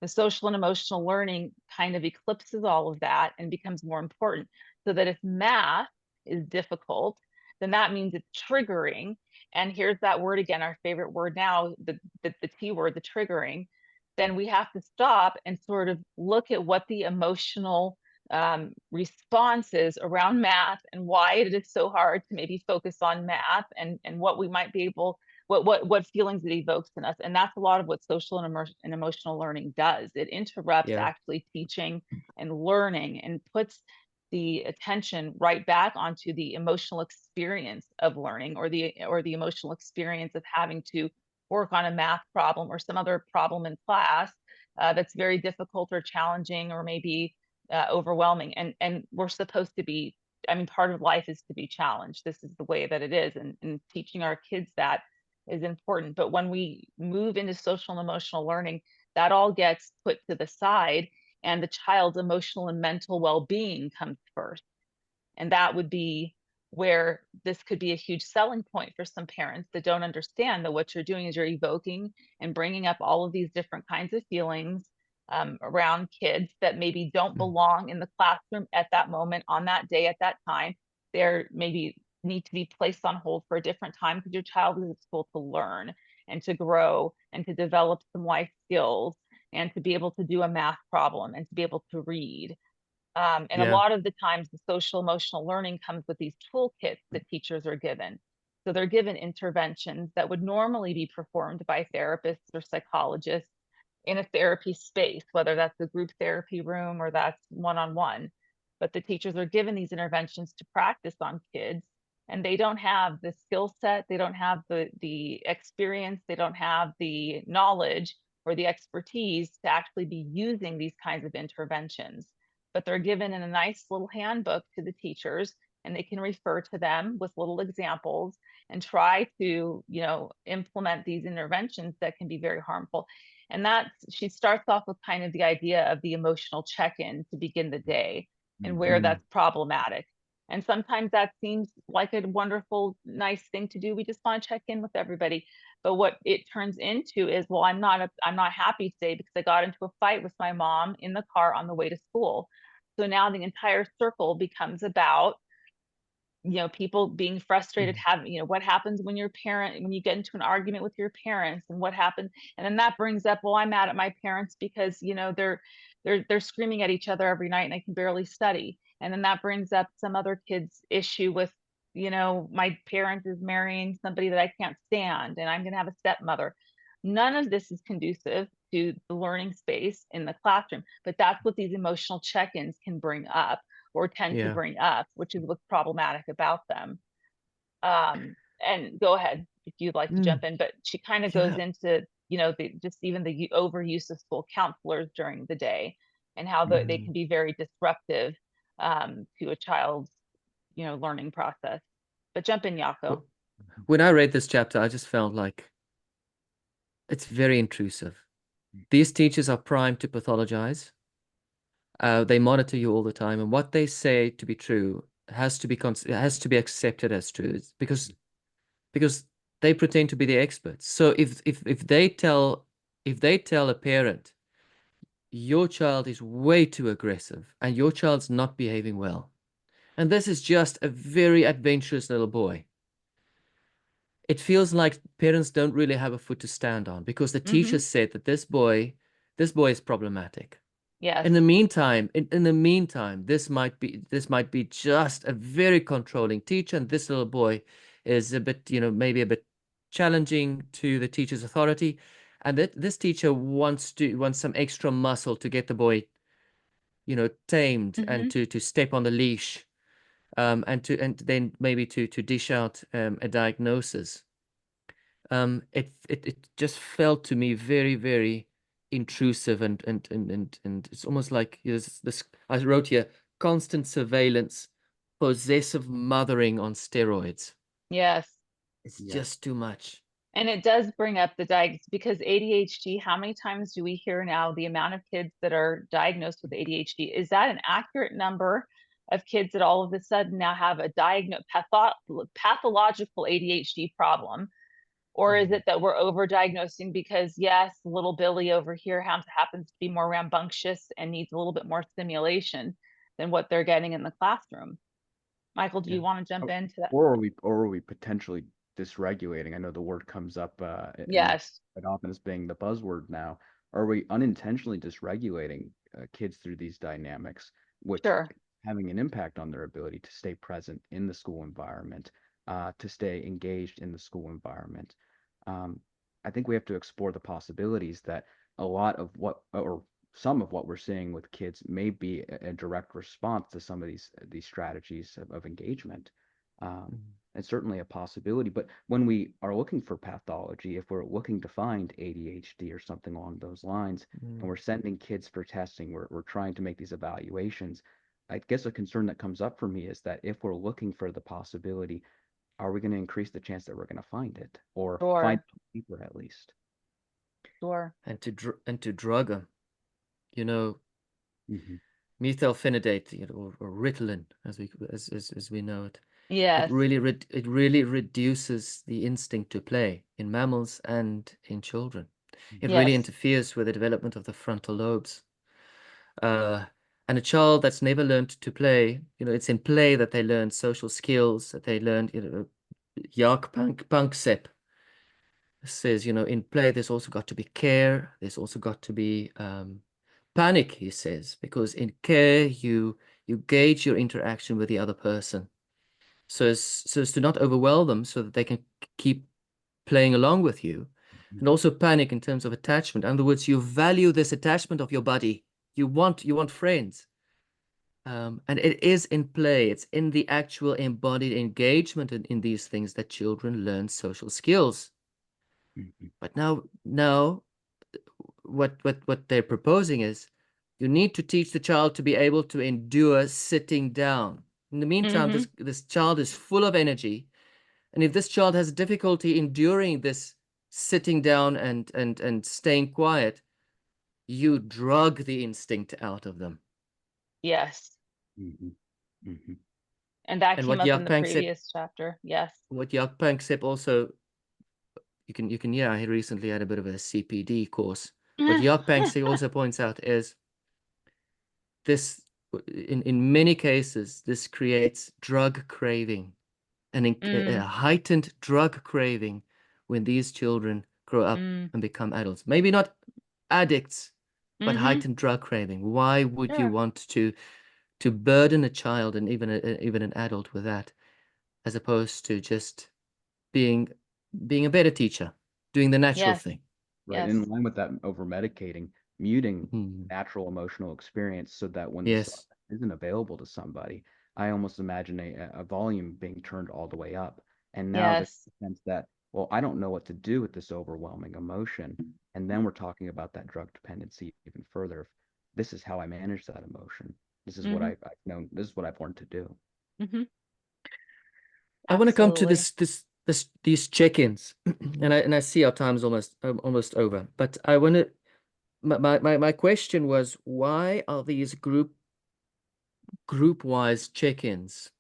The social and emotional learning kind of eclipses all of that and becomes more important. So that if math is difficult, then that means it's triggering. And here's that word again, our favorite word now, the T word, the triggering. Then we have to stop and sort of look at what the emotional responses around math and why it is so hard to maybe focus on math, and what we might be able, what feelings it evokes in us. And that's a lot of what social and emotional learning does. It interrupts actually teaching and learning and puts the attention right back onto the emotional experience of learning, or the emotional experience of having to work on a math problem or some other problem in class that's very difficult or challenging, or maybe overwhelming. And we're supposed to be, I mean, part of life is to be challenged. This is the way that it is. And teaching our kids that is important. But when we move into social and emotional learning, that all gets put to the side, and the child's emotional and mental well-being comes first. And that would be where this could be a huge selling point for some parents that don't understand that what you're doing is you're evoking and bringing up all of these different kinds of feelings around kids that maybe don't belong in the classroom at that moment, on that day, at that time. They're maybe need to be placed on hold for a different time, because your child is at school to learn and to grow and to develop some life skills and to be able to do a math problem and to be able to read. And a lot of the times the social emotional learning comes with these toolkits that teachers are given. So they're given interventions that would normally be performed by therapists or psychologists in a therapy space, whether that's a group therapy room or that's one-on-one. But the teachers are given these interventions to practice on kids, and they don't have the skill set, they don't have the experience, they don't have the knowledge or the expertise to actually be using these kinds of interventions. But they're given in a nice little handbook to the teachers, and they can refer to them with little examples and try to, implement these interventions that can be very harmful. And that she starts off with kind of the idea of the emotional check-in to begin the day, and where that's problematic. And sometimes that seems like a wonderful, nice thing to do. We just want to check in with everybody. But what it turns into is, well, I'm not happy today because I got into a fight with my mom in the car on the way to school. So now the entire circle becomes about, people being frustrated, what happens when when you get into an argument with your parents, and what happens. And then that brings up, well, I'm mad at my parents because, they're screaming at each other every night and I can barely study. And then that brings up some other kid's issue with, my parent is marrying somebody that I can't stand and I'm going to have a stepmother. None of this is conducive to the learning space in the classroom, but that's what these emotional check-ins can bring up, or tend to bring up, which is what's problematic about them. And go ahead if you'd like to jump in, but she kind of goes into, even the overuse of school counselors during the day, and how they can be very disruptive to a child's, learning process. But jump in, Jaco. When I read this chapter, I just felt like it's very intrusive. These teachers are primed to pathologize. They monitor you all the time, and what they say to be true has to be accepted as true, because they pretend to be the experts. So if they tell a parent, your child is way too aggressive and your child's not behaving well. And this is just a very adventurous little boy. It feels like parents don't really have a foot to stand on because the Mm-hmm. teacher said that this boy is problematic. Yes. In the meantime, this might be just a very controlling teacher, and this little boy is a bit, maybe a bit challenging to the teacher's authority, and that this teacher wants some extra muscle to get the boy, tamed Mm-hmm. and to step on the leash, and then maybe to dish out a diagnosis. It just felt to me very, very intrusive, and it's almost like this I wrote here, constant surveillance, possessive mothering on steroids. Yes. It's Yes. just too much. And it does bring up the diagnosis, because ADHD, how many times do we hear now the amount of kids that are diagnosed with ADHD? Is that an accurate number of kids that all of a sudden now have a pathological ADHD problem? Or is it that we're overdiagnosing because, yes, little Billy over here happens to be more rambunctious and needs a little bit more stimulation than what they're getting in the classroom? Michael, do Yeah. you want to jump into that? Or are we potentially dysregulating? I know the word comes up Yes, quite often as being the buzzword now. Are we unintentionally dysregulating kids through these dynamics, which sure. having an impact on their ability to stay present in the school environment, to stay engaged in the school environment? Um, I think we have to explore the possibilities that a lot of what, or some of what we're seeing with kids may be a direct response to some of these strategies of engagement. Um, Mm, it's certainly a possibility. But when we are looking for pathology, if we're looking to find ADHD or something along those lines, and mm, we're sending kids for testing, we're trying to make these evaluations. I guess a concern that comes up for me is that if we're looking for the possibility, are we going to increase the chance that we're going to find it or find Sure, it deeper at least? sure. and to drug them, you know, Hmm. methylphenidate, or Ritalin, as we know it. It Yes, really it really reduces the instinct to play in mammals and in children. It really yes. interferes with the development of the frontal lobes. Uh, and a child that's never learned to play, it's in play that they learn social skills, that they learn, Jaak Panksepp says, in play, there's also got to be care. There's also got to be panic, he says, because in care, you gauge your interaction with the other person so as to not overwhelm them so that they can keep playing along with you. And also panic in terms of attachment. In other words, you value this attachment of your body. You want friends. And it is in play. It's in the actual embodied engagement in these things that children learn social skills. Hmm. But now what they're proposing is you need to teach the child to be able to endure sitting down. In the meantime, Mm-hmm. this child is full of energy. And if this child has difficulty enduring this sitting down and staying quiet, you drug the instinct out of them. Yes. Hmm. Hmm. And that And came what up in Jaak the Panksepp, previous chapter. Yes. what Jaak Panksepp also, yeah, he recently had a bit of a CPD course. What Jaak Panksepp also points out is this, in many cases, this creates drug craving, a Mm, heightened drug craving when these children grow up mm, and become adults. Maybe not addicts, but mm-hmm. heightened drug craving. Why would you Sure. want to burden a child and even an adult with that, as opposed to just being being a better teacher, doing the natural Yes. thing? Right. Yes. In line with that over medicating, muting Mm. natural emotional experience so that when the stuff Yes. isn't available to somebody, I almost imagine a volume being turned all the way up. And now the Yes. sense that, well, I don't know what to do with this overwhelming emotion. And then we're talking about that drug dependency even further. This is how I manage that emotion. This is what Mm-hmm. I've known. This is what I've learned to do. Mm-hmm. I want to come to Absolutely. these check-ins, and I see our time's almost over. But I want to my question was, why are these group-wise check-ins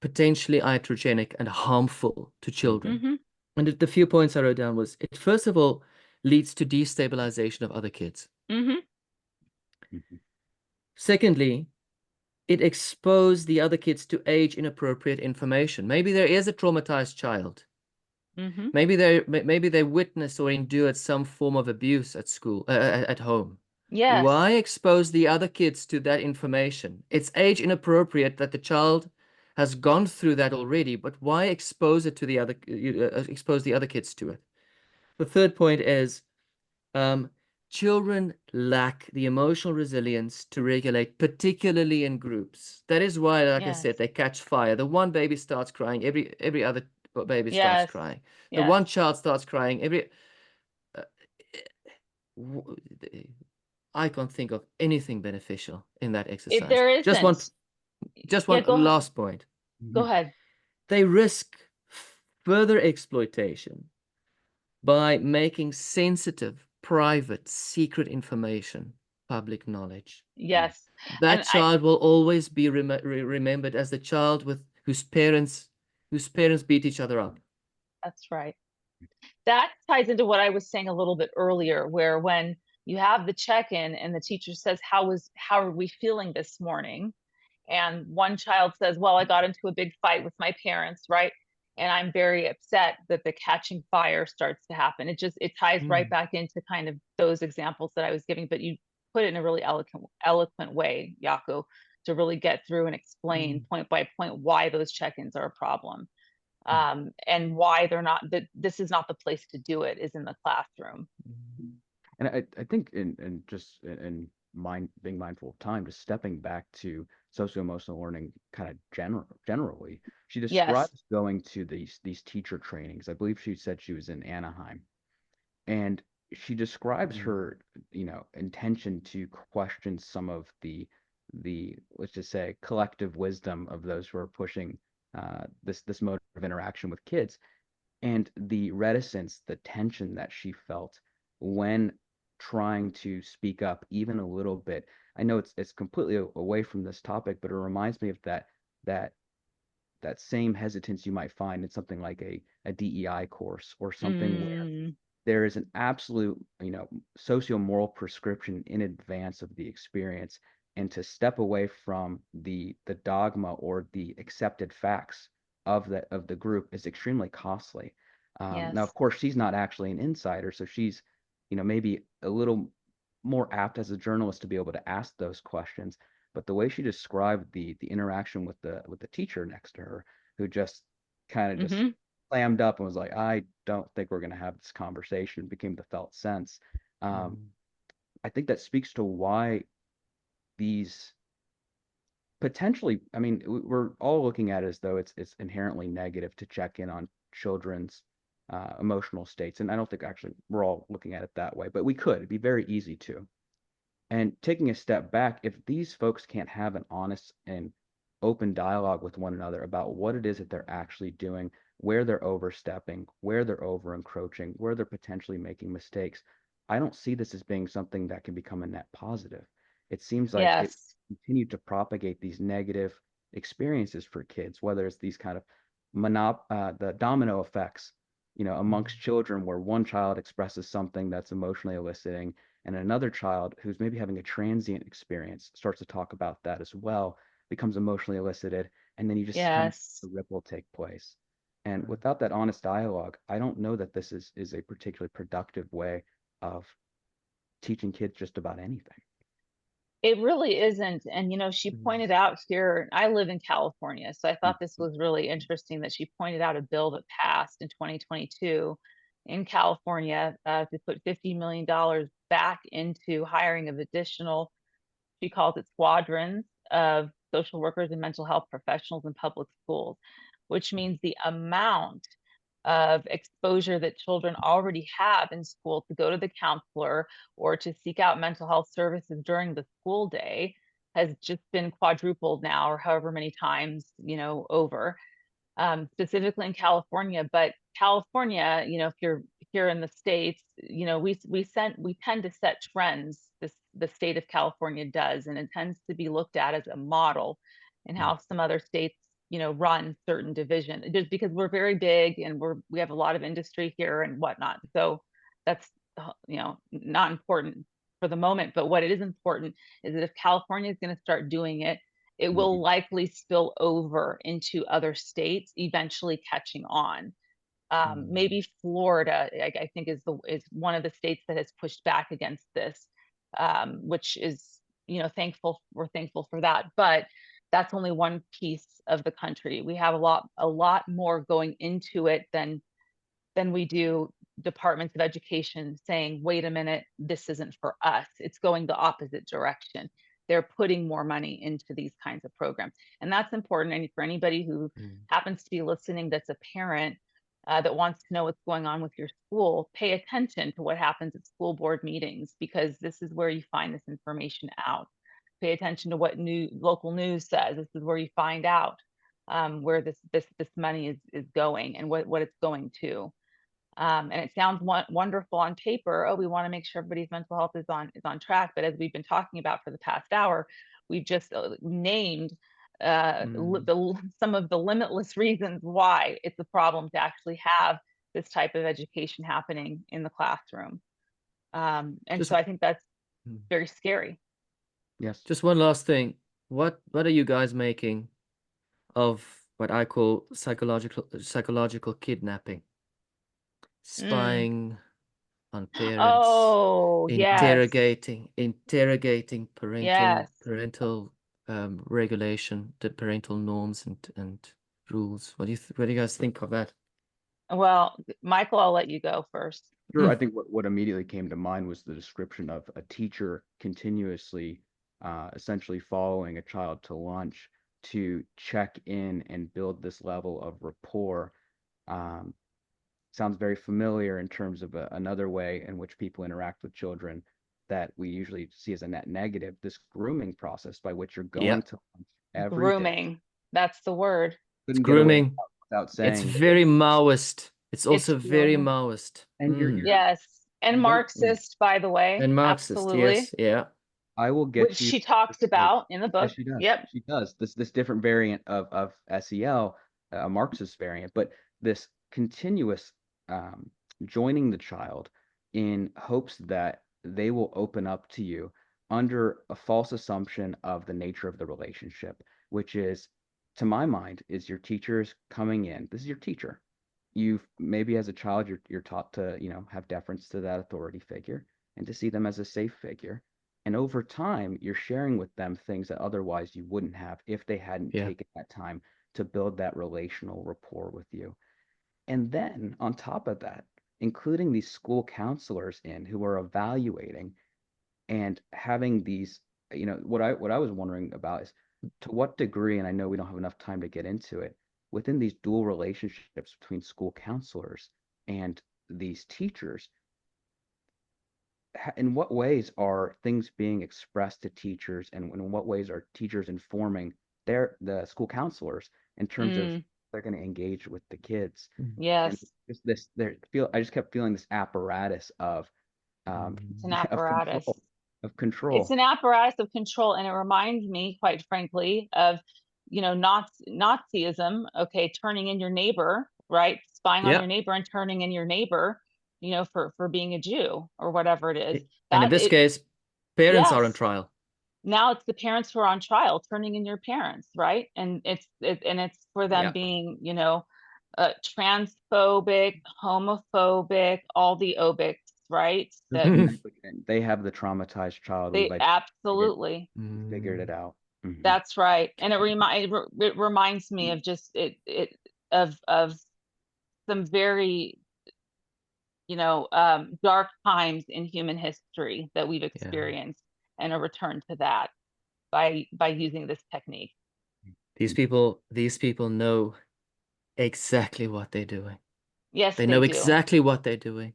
potentially iatrogenic and harmful to Mhm. children? Mm-hmm. And the few points I wrote down was, it first of all leads to destabilization of other kids. Mm-hmm. Mhm. Secondly, it exposed the other kids to age inappropriate information. Maybe there is a traumatized child. Mm-hmm. Maybe they witnessed or endured some form of abuse at school, at home. Yes. Why expose the other kids to that information? It's age inappropriate that the child has gone through that already, but why expose it to the other, expose the other kids to it? The third point is, um, children lack the emotional resilience to regulate, particularly in groups. That is why, like I Yes. said, they catch fire. The one baby starts crying, every other baby starts Yes. crying. The Yes. one child starts crying, uh, I can't think of anything beneficial in that exercise. There Just one, isn't. just Yeah, one go ahead. last point. Go Mhm. ahead. They risk further exploitation by making sensitive, private, secret information public knowledge. Yes. That And I child will always be remembered as the child with whose parents beat each other up. That's right. That ties into what I was saying a little bit earlier, where when you have the check-in and the teacher says, how are we feeling this morning? And one child says, well, I got into a big fight with my parents, right? And I'm very upset that the catching fire starts to happen. It ties right Mm. back into kind of those examples that I was giving, but you put it in a really eloquent way, Jaco, to really get through and explain Mm. point by point why those check-ins are a problem, Mm. and why they're not, that this is not the place to do it, is in the classroom. And I think in just in mind being mindful of time, just stepping back to socio-emotional learning kind of generally, she Yes. describes going to these teacher trainings. I believe she said she was in Anaheim, and she describes her, intention to question some of the let's just say collective wisdom of those who are pushing this mode of interaction with kids, and the reticence, the tension that she felt when trying to speak up even a little bit. I know it's completely away from this topic, but it reminds me of that that same hesitance you might find in something like a DEI course, or something where Mm, there is an absolute, socio-moral prescription in advance of the experience, and to step away from the dogma or the accepted facts of the group is extremely costly. Now, yes. of course, she's not actually an insider, so she's, maybe a little more apt as a journalist to be able to ask those questions. But the way she described the interaction with the teacher next to her, who just kind of just Mm-hmm. slammed up and was like, I don't think we're going to have this conversation, became the felt sense. Um, I think that speaks to why these potentially, I mean, we're all looking at it as though it's inherently negative to check in on children's emotional states. And I don't think actually we're all looking at it that way, but we could. It'd be very easy to. And taking a step back, if these folks can't have an honest and open dialogue with one another about what it is that they're actually doing, where they're overstepping, where they're over encroaching, where they're potentially making mistakes, I don't see this as being something that can become a net positive. It seems like it Yes. continued to propagate these negative experiences for kids, whether it's these kind of the domino effects, amongst children, where one child expresses something that's emotionally eliciting, and another child who's maybe having a transient experience starts to talk about that as well, becomes emotionally elicited, and then you just kind of Yes. the ripple take place. And without that honest dialogue, I don't know that this is a particularly productive way of teaching kids just about anything. It really isn't. And, she pointed out here, I live in California, so I thought this Mhm. was really interesting that she pointed out a bill that passed in 2022 in California, to put $50 million back into hiring of additional, she calls it squadrons of social workers and mental health professionals in public schools, which means the amount of exposure that children already have in school to go to the counselor or to seek out mental health services during the school day has just been quadrupled now, or however many times, over, specifically in California. But California, if you're here in the States, we tend to set trends. The state of California does, and it tends to be looked at as a model in how some other states, run certain division, just because we're very big and we have a lot of industry here and whatnot. So that's, not important. for the moment. But what is important is that if California is going to start doing it, it will Mhm. likely spill over into other states, eventually catching on. Maybe Florida, I think, is one of the states that has pushed back against this, which is, we're thankful for that. But that's only one piece of the country. We have a lot more going into it than we do departments of education saying, wait a minute, this isn't for us. It's going the opposite direction. They're putting more money into these kinds of programs. And that's important. And for anybody who happens to be listening that's a parent that wants to know what's going on with your school, pay attention to what happens at school board meetings, because this is where you find this information out. Pay attention to what local news says. This is where you find out where this money is going and what it's going to. And it sounds wonderful on paper. Oh, we want to make sure everybody's mental health is on track. But as we've been talking about for the past hour, we've just named some of the limitless reasons why it's a problem to actually have this type of education happening in the classroom. And Just so I think that's very scary. Yes. just one last thing. What are you guys making of what I call psychological kidnapping? Spying on parents, Oh, yes. interrogating Yes. parental regulation, the parental norms and rules. What do you guys think of that? Well, Michael, I'll let you go first. Sure. I think what immediately came to mind was the description of a teacher continuously, essentially following a child to lunch to check in and build this level of rapport. Um, Sounds very familiar in terms of another way in which people interact with children that we usually see as a net negative, this grooming process by which you're going Yep. to lunch every day. Grooming. That's the word. It's Couldn't get away grooming. without It's saying, very Maoist. It's It's also very grooming. Maoist. and you're Yes. And very grooming. Marxist, by the way. And Marxist, Absolutely. yes, yeah. I will Which get you she to talks say, about in the yes, book. she does. Yep. She does. This different variant of SEL, a Marxist variant, but this continuous joining the child in hopes that they will open up to you under a false assumption of the nature of the relationship, which is, to my mind, is your teachers coming in. This is your teacher. You've maybe as a child you're taught to, have deference to that authority figure and to see them as a safe figure. And over time, you're sharing with them things that otherwise you wouldn't have if they hadn't Yeah. taken that time to build that relational rapport with you. And then on top of that, including these school counselors in who are evaluating and having these, what I was wondering about is to what degree, and I know we don't have enough time to get into it, within these dual relationships between school counselors and these teachers, in what ways are things being expressed to teachers, and in what ways are teachers informing the school counselors in terms of they're going to engage with the kids? And Yes. just this I just kept feeling this apparatus of It's an of apparatus. It's control. an apparatus of control. And it reminds me, quite frankly, of, Nazism, okay, turning in your neighbor, right? Spying on Yeah. your neighbor and turning in your neighbor, for being a Jew or whatever it is. And in this case, parents are on Yes. trial. Now it's the parents who are on trial, turning in your parents, right? And it's for them Yeah. being, transphobic, homophobic, all the obics, right? That They have the traumatized child. they absolutely. We figured it out. Mhm. That's right. And it reminds me of just of some very, dark times in human history that we've experienced, and a return to that by using this technique. These people know exactly what they're doing. Yes, They they know do. exactly what they're doing.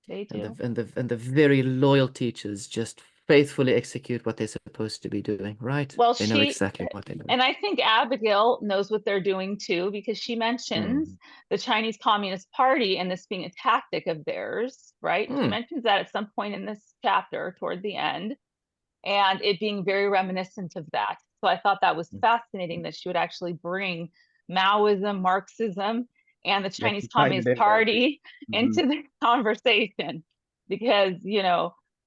They do. And the very loyal teachers just faithfully execute what they're supposed to be doing, right? Well, They know exactly what they're doing. and I think Abigail knows what they're doing too, because she mentions the Chinese Communist Party and this being a tactic of theirs, right? She mentions that at some point in this chapter toward the end, and it being very reminiscent of that. So I thought that was fascinating that she would actually bring Maoism, Marxism, and the Yes, Chinese tightened Communist in there too. Party into the conversation, because,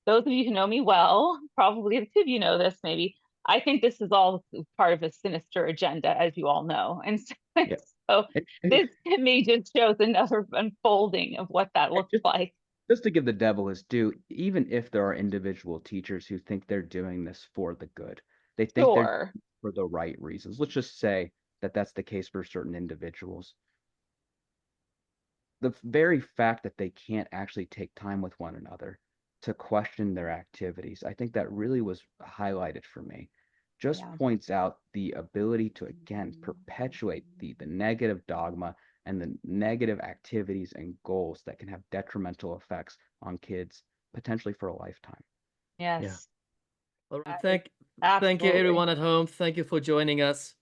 those of you who know me well, probably the two of you know this, maybe. I think this is all part of a sinister agenda, as you all know. And so, Yeah. so And this to me just shows another unfolding of what that looks just like. just to give the devil his due, even if there are individual teachers who think they're doing this for the good, they think they're Sure. for the right reasons. Let's just say that that's the case for certain individuals. The very fact that they can't actually take time with one another to question their activities, I think that really was highlighted for me. Just Yeah. points out the ability to again perpetuate the negative dogma and the negative activities and goals that can have detrimental effects on kids potentially for a lifetime. Yeah. Yes. All right. I- Thank you Absolutely. everyone at home. Thank you for joining us.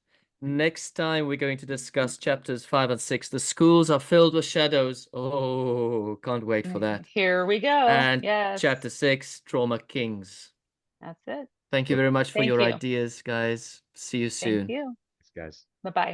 Next time we're going to discuss chapters 5 and 6. The schools are filled with shadows. Oh, can't wait for that. Here we go. And Yes. chapter 6, Trauma Kings. That's it. Thank you very much for Thank your you. ideas, guys. See you Thank soon. you. Thanks, guys. Bye-bye.